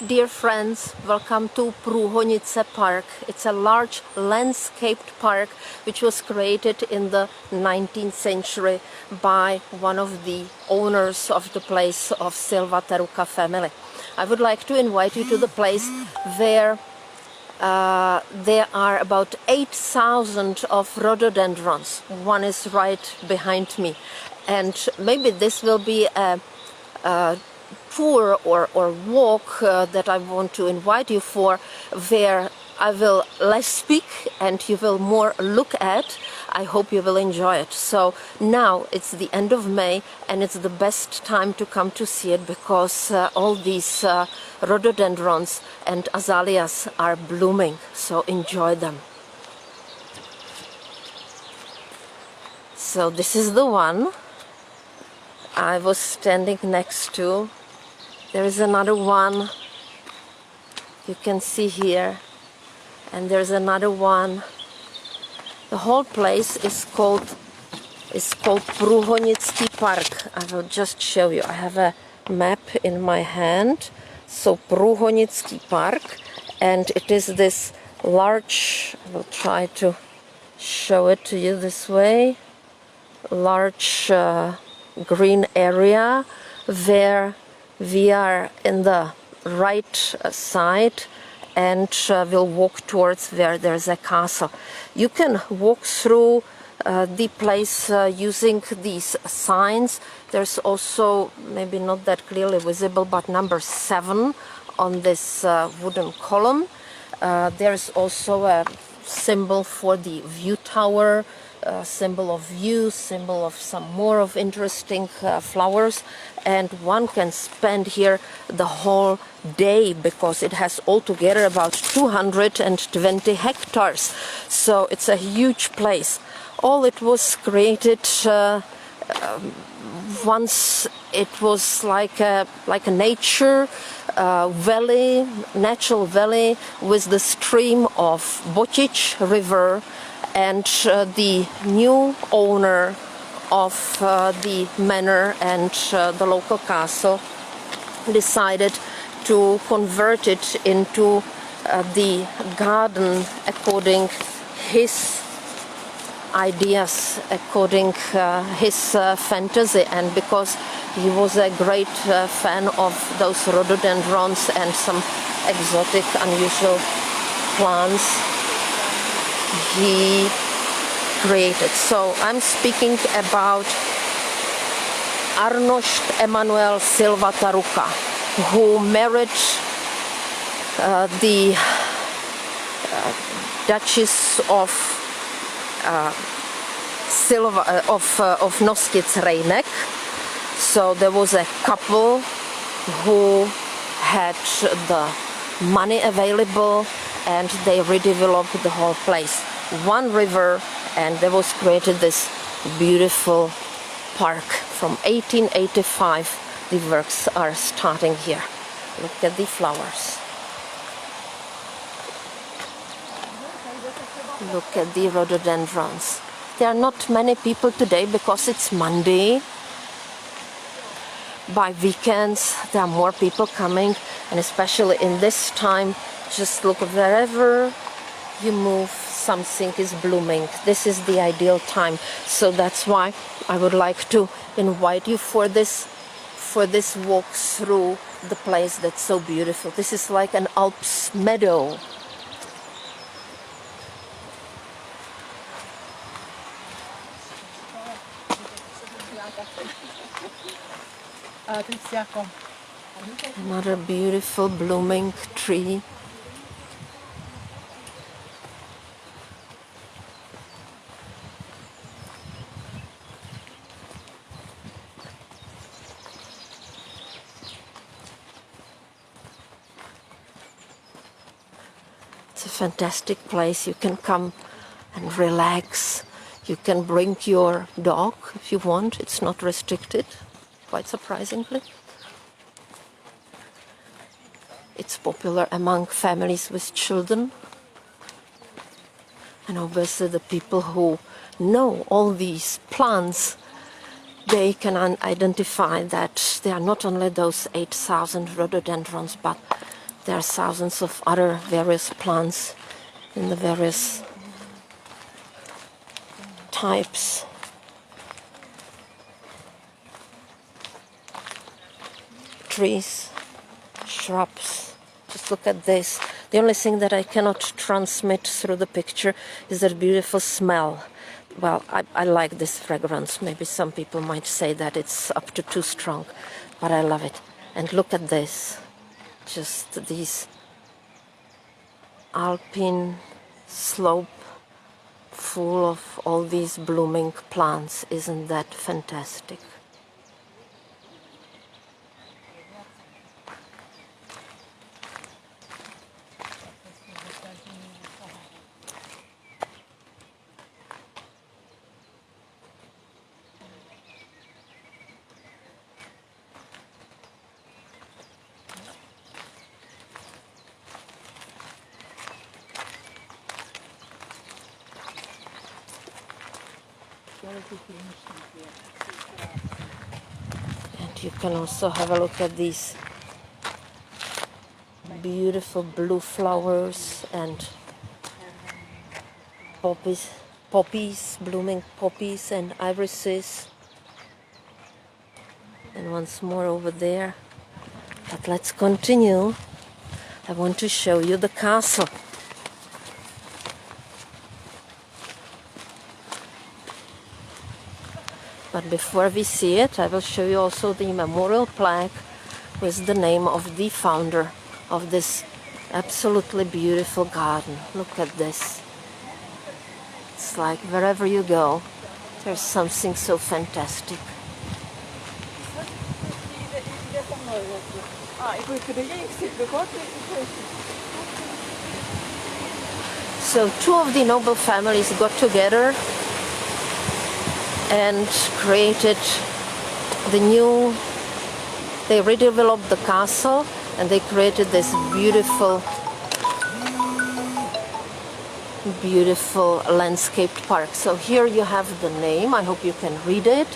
Dear friends, welcome to Průhonice Park. It's a large landscaped park which was created in the 19th century by one of the owners of the place of Silva Teruka family. I would like to invite you to the place where there are about 8,000 of rhododendrons. One is right behind me, and maybe this will be a tour or walk that I want to invite you for, where I will less speak and you will more look at. I hope you will enjoy it. So now it's the end of May and it's the best time to come to see it because all these rhododendrons and azaleas are blooming, so enjoy them. So this is the one I was standing next to. There is another one you can see here, and there's another one. The whole place is called Průhonický Park. I will just show you. I have a map in my hand. So Průhonický Park, and it is this large, I will try to show it to you this way, large green area where we are in the right side and we'll walk towards where there's a castle. You can walk through the place using these signs. There's also, maybe not that clearly visible, but number 7 on this wooden column. There's also a symbol for the view tower, symbol of view, symbol of some more of interesting flowers, and one can spend here the whole day because it has altogether about 220 hectares, so it's a huge place. All it was created once it was like a nature valley, natural valley with the stream of Botič river, and the new owner of the manor and the local castle decided to convert it into the garden according his ideas, according his fantasy, and because he was a great fan of those rhododendrons and some exotic, unusual plants he created. So I'm speaking about Arnošt Emanuel Silva Teruka, who married the Duchess of Nostic-Rejnek. So there was a couple who had the money available and they redeveloped the whole place. One river, and there was created this beautiful park. From 1885 the works are starting here. Look at the flowers. Look at the rhododendrons. There are not many people today because it's Monday. By weekends there are more people coming, and especially in this time, just look, wherever you move something is blooming. This is the ideal time, so that's why I would like to invite you for this walk through the place that's so beautiful. This is like an Alps meadow. Another beautiful blooming tree. It's a fantastic place. You can come and relax. You can bring your dog if you want. It's not restricted, quite surprisingly. It's popular among families with children. And obviously the people who know all these plants, they can identify that they are not only those 8,000 rhododendrons, but There are thousands of other various plants in the various types. Trees, shrubs. Just look at this. The only thing that I cannot transmit through the picture is that beautiful smell. Well, I like this fragrance. Maybe some people might say that it's up to too strong, but I love it. And look at this. Just these alpine slope full of all these blooming plants. Isn't that fantastic? And you can also have a look at these beautiful blue flowers and poppies, blooming poppies and irises. And once more over there. But let's continue. I want to show you the castle. But before we see it, I will show you also the memorial plaque with the name of the founder of this absolutely beautiful garden. Look at this. It's like wherever you go, there's something so fantastic. So two of the noble families got together and created they redeveloped the castle and they created this beautiful landscaped park. So here you have the name, I hope you can read it,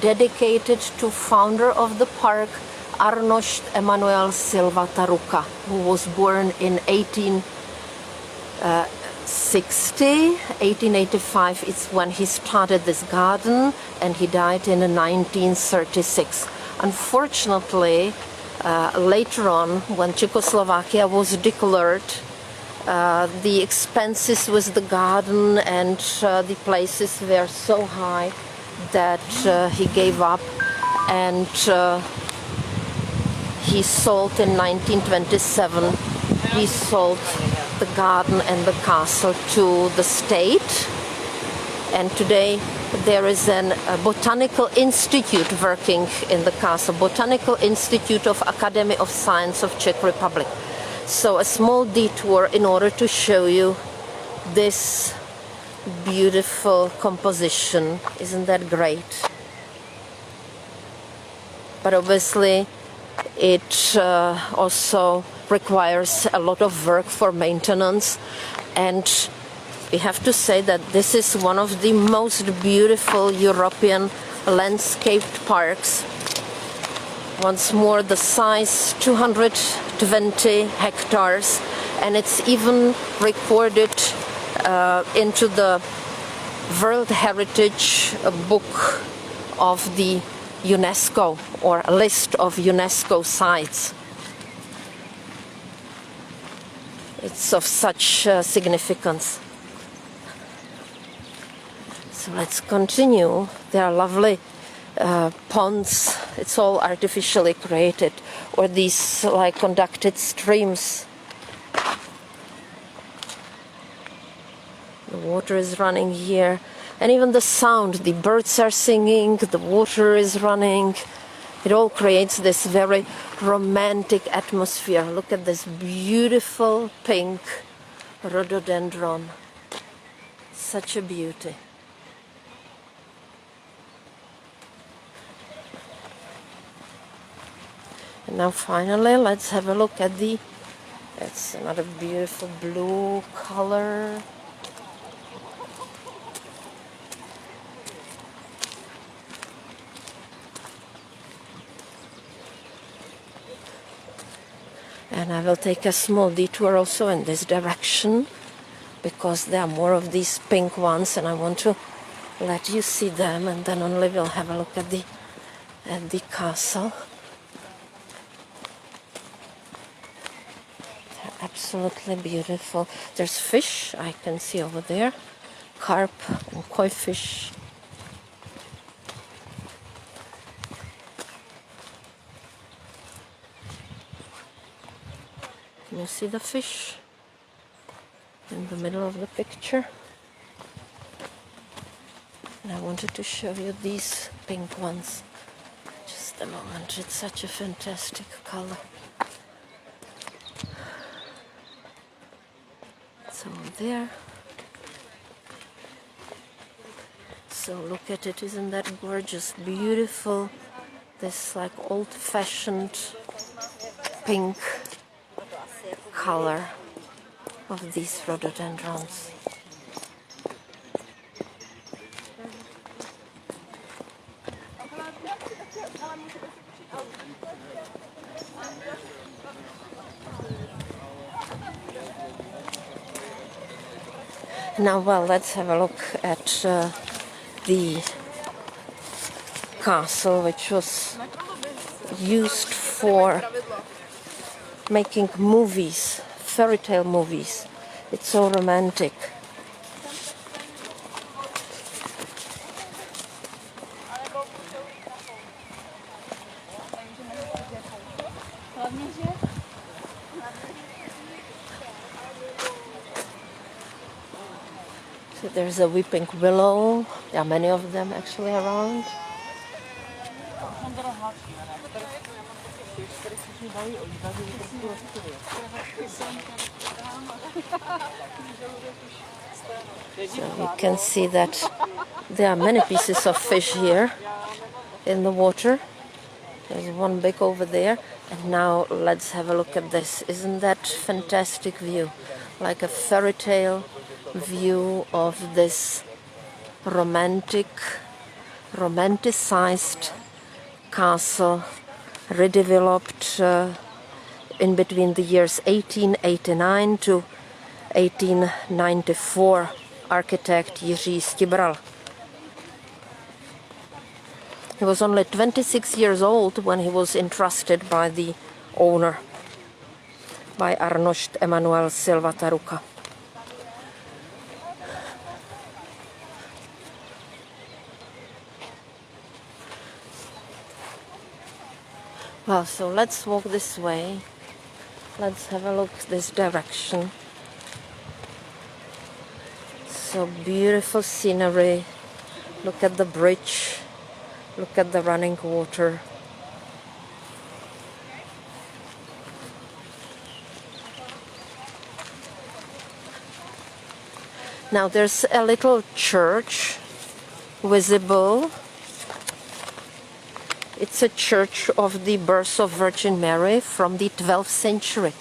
dedicated to founder of the park, Arnošt Emanuel Silva Taruka, who was born in 1885, it's when he started this garden, and he died in 1936. Unfortunately, later on, when Czechoslovakia was declared, the expenses with the garden and the places were so high that he gave up, and he sold in 1927. He sold the garden and the castle to the state, and today there is a botanical institute working in the castle, Botanical Institute of Academy of Science of Czech Republic. So a small detour in order to show you this beautiful composition. Isn't that great? But obviously it also requires a lot of work for maintenance, and we have to say that this is one of the most beautiful European landscaped parks. Once more, the size 220 hectares, and it's even recorded into the World Heritage Book of the UNESCO, or a list of UNESCO sites. It's of such significance. So let's continue. There are lovely ponds. It's all artificially created, or these like conducted streams. The water is running here, and even the sound, the birds are singing, the water is running. It all creates this very romantic atmosphere. Look at this beautiful pink rhododendron. Such a beauty. And now finally, let's have a look at that's another beautiful blue color. And I will take a small detour also in this direction because there are more of these pink ones and I want to let you see them, and then only we'll have a look at the castle. They're absolutely beautiful. There's fish I can see over there, carp and koi fish. Can you see the fish in the middle of the picture? And I wanted to show you these pink ones. Just a moment, it's such a fantastic color. It's over there. So look at it, isn't that gorgeous? Beautiful, this like old-fashioned pink color of these rhododendrons. Now, well, let's have a look at the castle, which was used for making movies, fairy tale movies. It's so romantic. So there's a weeping willow. There are many of them actually around. So you can see that there are many pieces of fish here in the water. There's one big over there. And now let's have a look at this. Isn't that fantastic view? Like a fairy tale view of this romanticized castle, redeveloped in between the years 1889 to 1894. Architect Jiří Stibral. He was only 26 years old when he was entrusted by the owner, by Arnošt Emanuel Silva Taruka. Well, so let's walk this way. Let's have a look this direction. So beautiful scenery. Look at the bridge. Look at the running water. Now there's a little church visible. It's a church of the birth of Virgin Mary from the 12th century.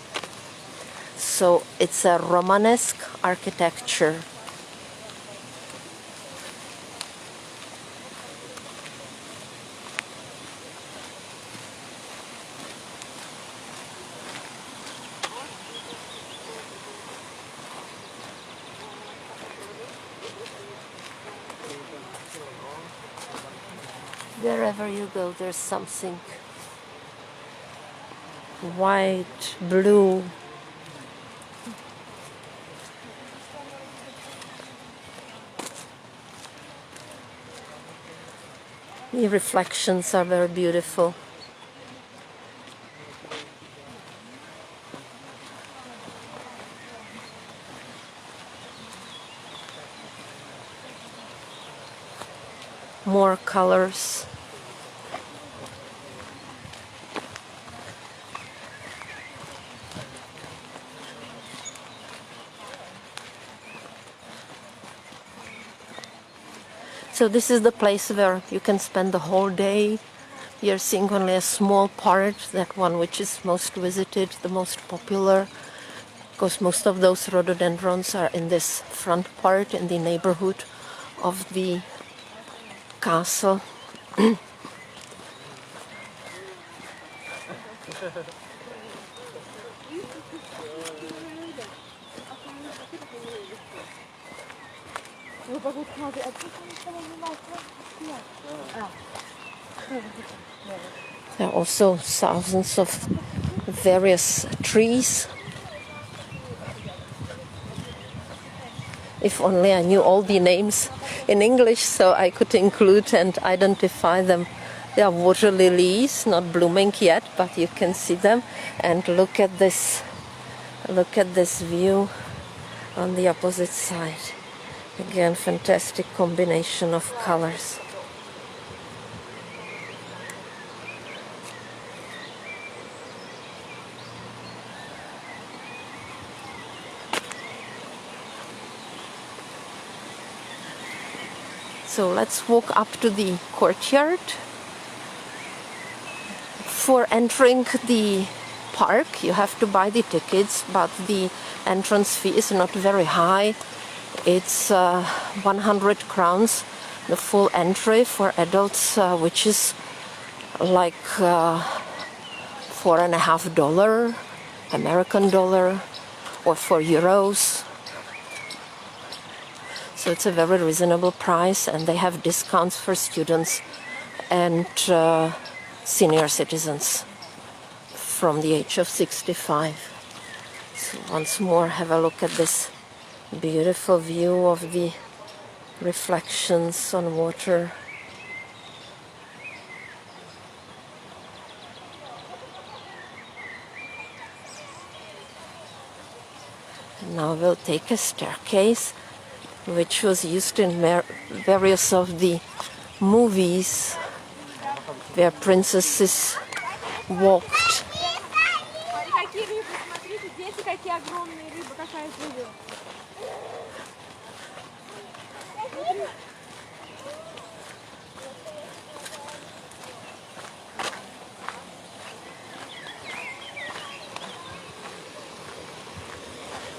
So it's a Romanesque architecture. Wherever you go, there's something white, blue. The reflections are very beautiful. More colors. So this is the place where you can spend the whole day. You're seeing only a small part, that one which is most visited, the most popular, because most of those rhododendrons are in this front part, in the neighborhood of the castle. There are also thousands of various trees. If only I knew all the names in English so I could include and identify them. They are water lilies, not blooming yet, but you can see them. And look at this view on the opposite side. Again, fantastic combination of colors. So let's walk up to the courtyard. For entering the park, you have to buy the tickets, but the entrance fee is not very high. It's 100 crowns, the full entry for adults, which is like $4.50 American dollar or €4. So it's a very reasonable price, and they have discounts for students and senior citizens from the age of 65. So once more, have a look at this beautiful view of the reflections on water. And now we'll take a staircase which was used in various of the movies where princesses walked.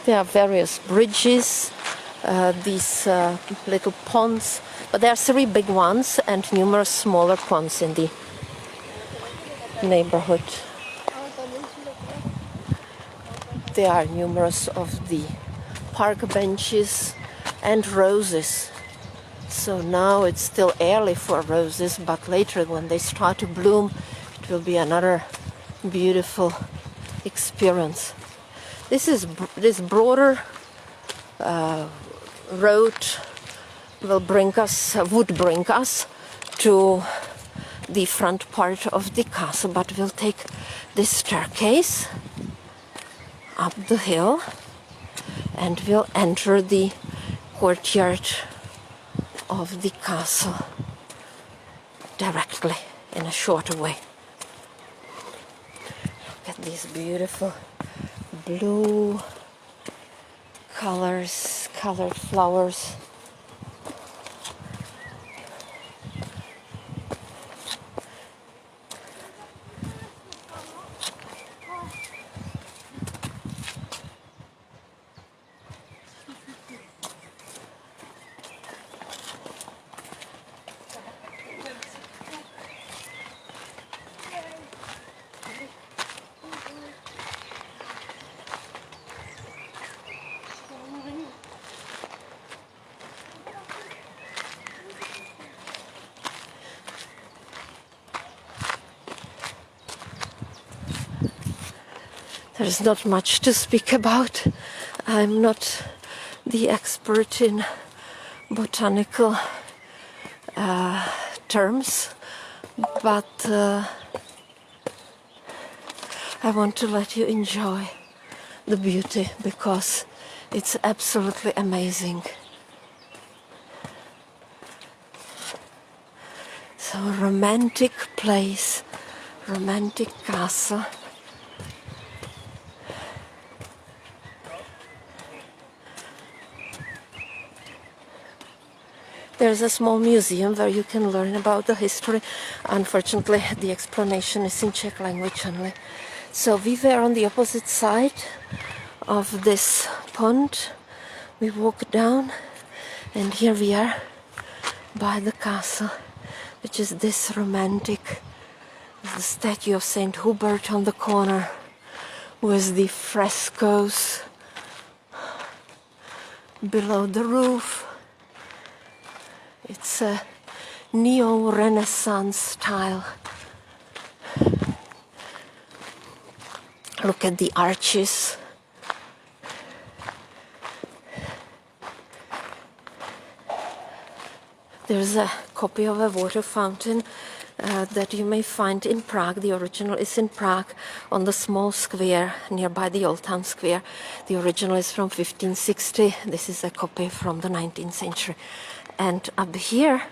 There are various bridges, these little ponds, but there are 3 big ones and numerous smaller ponds in the neighborhood. There are numerous of the park benches and roses. So now it's still early for roses, but later when they start to bloom, it will be another beautiful experience. This broader road would bring us to the front part of the castle, but we'll take this staircase up the hill and we'll enter the courtyard of the castle directly in a shorter way. Look at these beautiful blue colored flowers. There's not much to speak about. I'm not the expert in botanical terms, but I want to let you enjoy the beauty because it's absolutely amazing. So romantic place, romantic castle. There's a small museum where you can learn about the history. Unfortunately, the explanation is in Czech language only. So we were on the opposite side of this pond. We walked down, and here we are by the castle, which is this romantic. The statue of Saint Hubert on the corner with the frescoes below the roof. It's a neo-Renaissance style. Look at the arches. There's a copy of a water fountain that you may find in Prague. The original is in Prague on the small square nearby the Old Town Square. The original is from 1560. This is a copy from the 19th century. And up here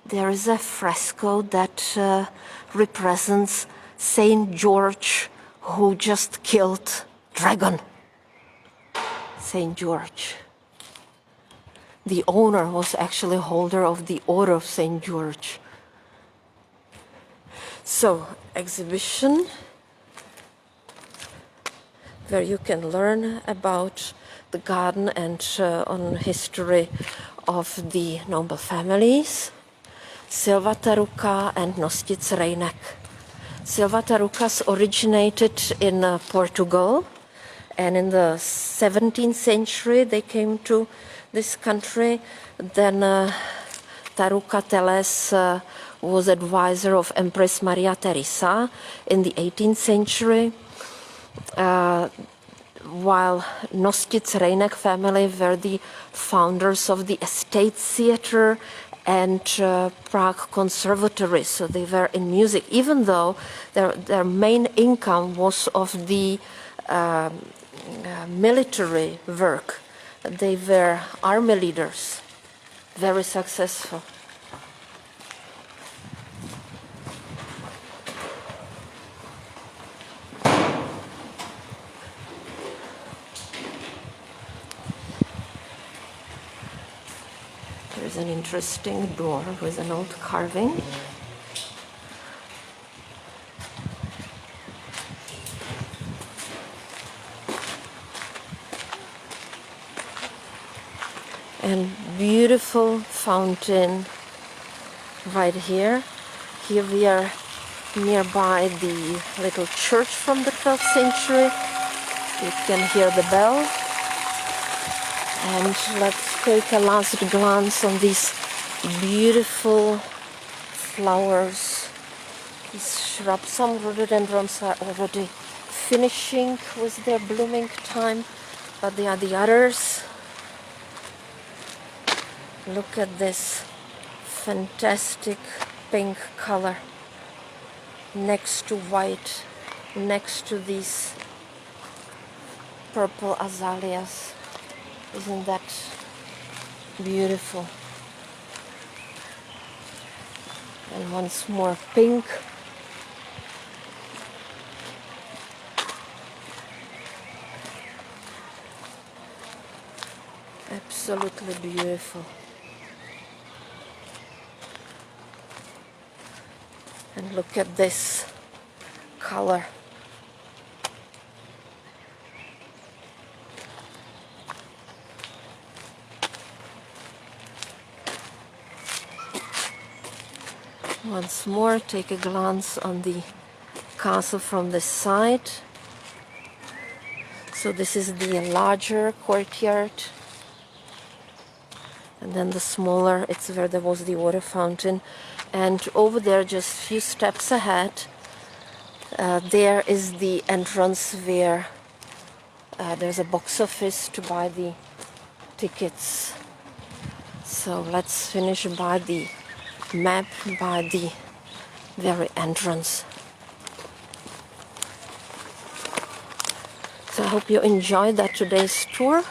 there is a fresco that represents Saint George who just killed dragon. Saint George. The owner was actually holder of the Order of Saint George. So, exhibition where you can learn about the garden and on history of the noble families. Silvataruka and Nostic Reinek. Silvatarukas originated in Portugal, and in the 17th century they came to this country. Then Taruka Teles was advisor of Empress Maria Theresa in the 18th century, while Nostic Reinek family were the founders of the Estate Theatre and Prague Conservatory. So they were in music, even though their main income was of the military work. They were army leaders, very successful. There's an interesting door with an old carving. And beautiful fountain right here. Here we are nearby the little church from the 12th century. You can hear the bell. And let's take a last glance on these beautiful flowers. These shrubs, some rhododendrons are already finishing with their blooming time, but there are the others. Look at this fantastic pink color next to white, next to these purple azaleas. Isn't that beautiful? And once more pink. Absolutely beautiful. And look at this color. Once more, take a glance on the castle from this side. So this is the larger courtyard. And then the smaller, it's where there was the water fountain. And over there, just a few steps ahead, there is the entrance where there's a box office to buy the tickets. So let's finish by the map, by the very entrance. So I hope you enjoyed that today's tour.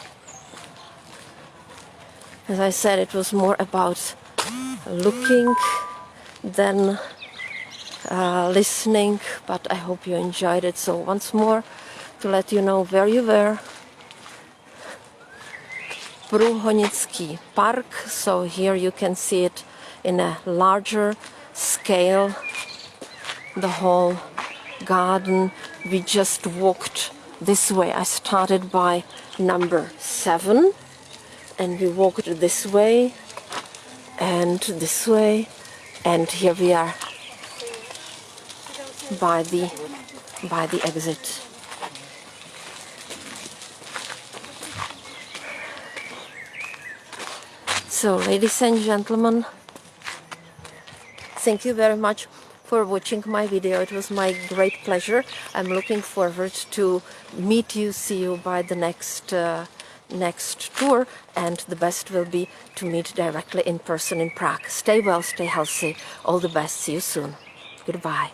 As I said, it was more about looking than listening, but I hope you enjoyed it. So once more, to let you know where you were, Průhonický Park. So here you can see it in a larger scale, the whole garden. We just walked this way. I started by number 7, and we walked this way and this way, and here we are by the exit. So, ladies and gentlemen, thank you very much for watching my video. It was my great pleasure. I'm looking forward to meet you, see you by the next tour, and the best will be to meet directly in person in Prague. Stay well, stay healthy. All the best. See you soon. Goodbye.